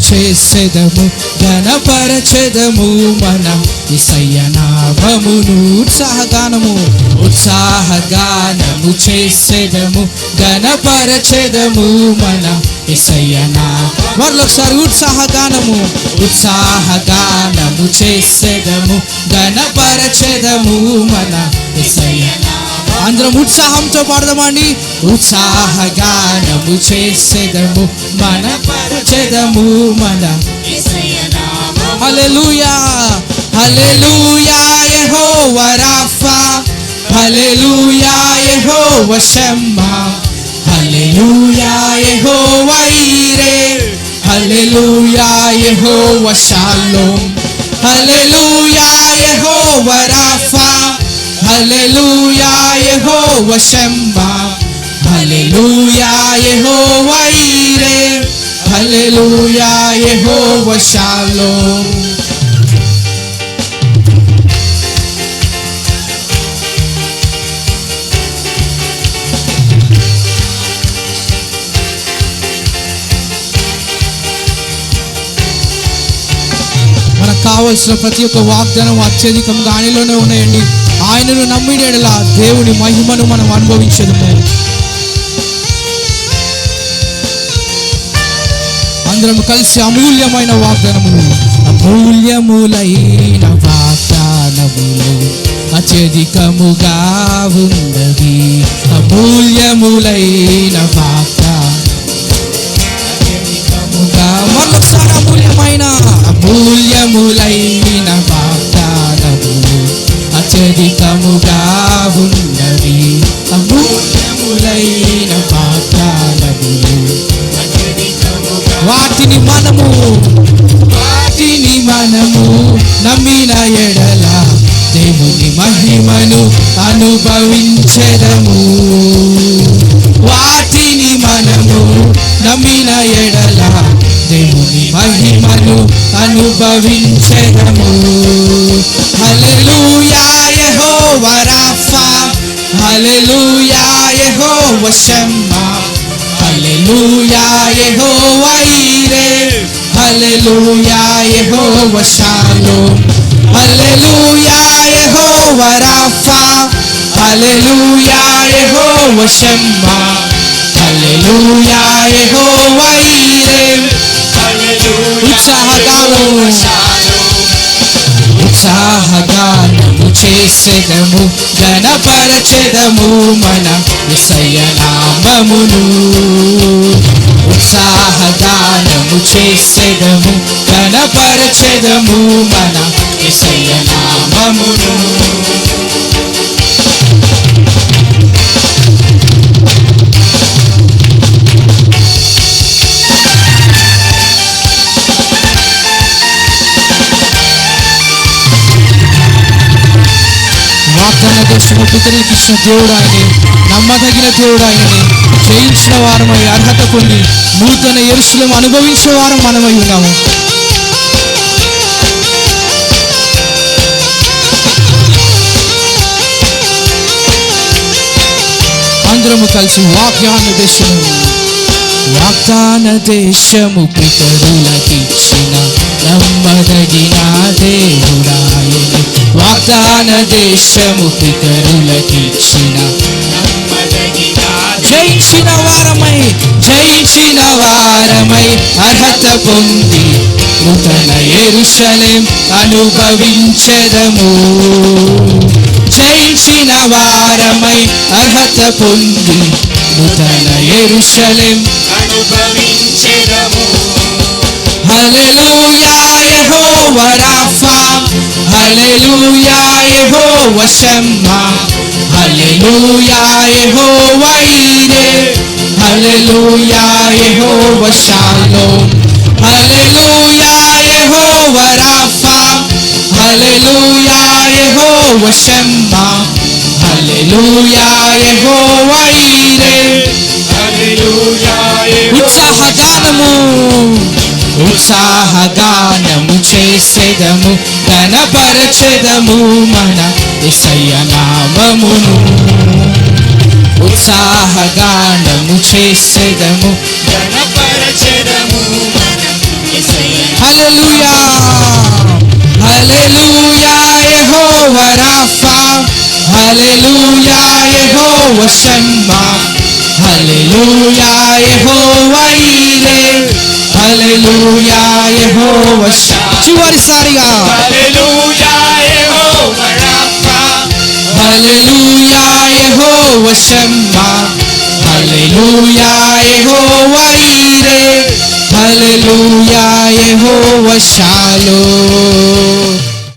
చేసెదము ఘనపరచెదము మన యేసయ్య నామమును. ఉత్సాహగానము చేసెదము ఘనపరచెదము మన యేసయ్య నామమును. మరొకసారి ఉత్సాహగానము చేసెదము ఘనపరచెదము మన యేసయ్య నామమును. అందరం ఉత్సాహంతో పాడదామండి. ఉత్సాహగానము చేసెదము ఘనపరచెదము మన యేసయ్య నామమును. హల్లెలూయా హల్లెలూయా యెహోవా రాఫా, హల్లెలూయా యెహోవా షమ్మా, హల్లెలూయా యెహోవా ఈరే, హల్లెలూయా యెహోవా షాలోమ్, హల్లెలూయా యెహోవా రాఫా, హల్లెలూయా యెహోవా షమ్మా, హల్లెలూయా యెహోవా ఈరే, హల్లెలూయా యెహోవా షాలోమ్. మనకు కావలసిన ప్రతి ఒక్క వాగ్దానం అత్యధికంగా ఆయనలోనే ఉన్నాయండి. ఆయనను నమ్మిడేలా దేవుని మహిమను మనం అనుభవించదుము. అందరం కలిసి అమూల్యమైన వాగ్దానములు, అమూల్యములైన వాగ్దానములు అత్యధికముగా ఉన్నవి. అమూల్యములైన వాగ్దానముగా మరొకసారి అమూల్యములైన వాగ్దానములు అత్యధికముగా ఉన్నవి. అమూల్యములైన వాగ్దానములు వాటిని మనము నమ్మిన ఎడల దేవుని మహిమను అనుభవించెదము. వాటిని మనము నమ్మిన ఎడల దేవుని మహిమను అనుభవించెదము. హల్లెలూయా యెహోవా రాఫా, హల్లెలూయా యెహోవా షమ్మా, హల్లెలూయా యెహోవా ఈరే, హల్లెలూయా యెహోవా షాలోమ్, హల్లెలూయా యెహోవా రాఫా, హల్లెలూయా యెహోవా షమ్మా, హల్లెలూయా యెహోవా ఈరే. ఉత్సాహగానము చేసెదము ఘనపరచెదము మన యేసయ్య నామమును. ఉత్సాహగానము చేసెదము ఘనపరచెదము మన యేసయ్య నామమును. వాగ్దాన దేశము పితరులకు ఇచ్చిన దేవుడు ఆయనే, నమ్మదగిన దేవుడు ఆయననే. జయించిన వారమై అర్హత పొంది నూతన యెరూషలేము అనుభవించిన వారం మనమై ఉన్నాము. అందరము కలిసి వాగ్దాన దేశము పితరులకిచ్చిన నమ్మదగిన దేవుడాయనే. వాగ్దాన దేశము పితరులకిచ్చిన జయించిన వారమై అర్హత పొంది నూతన యెరూషలేము అనుభవించెదము. జయించిన వారమై అర్హత పొంది నూతన యెరూషలేము అనుభవించెదము. హల్లెలూయా యెహోవా రాఫా, హల్లెలూయా యెహోవా షమ్మా, హల్లెలూయా యెహోవా ఈరే, హల్లెలూయా యెహోవా షాలోమ్, హల్లెలూయా యెహోవా రాఫా, హల్లెలూయా యెహోవా షమ్మా, హల్లెలూయా యెహోవా ఈరే, హల్లెలూయా. ఉత్సాహగానము చేసెదము ఘనపరచెదము మన యేసయ్య నామమును. ఉత్సాహగానము చేసెదము ఘనపరచెదము మన హల్లెలూయా హల్లెలూయా యెహోవా రాఫా హల్లెలూయా యెహోవా షమ్మా హల్లెలూయా యెహోవా ఈరే హల్లెలూయా యెహోవా చివరిసారిగా హల్లెలూయా యెహోవా రాఫా హల్లెలూయా యెహోవా షమ్మా హల్లెలూయా యెహోవా ఈరే హల్లెలూయా యెహోవా షాలోమ్.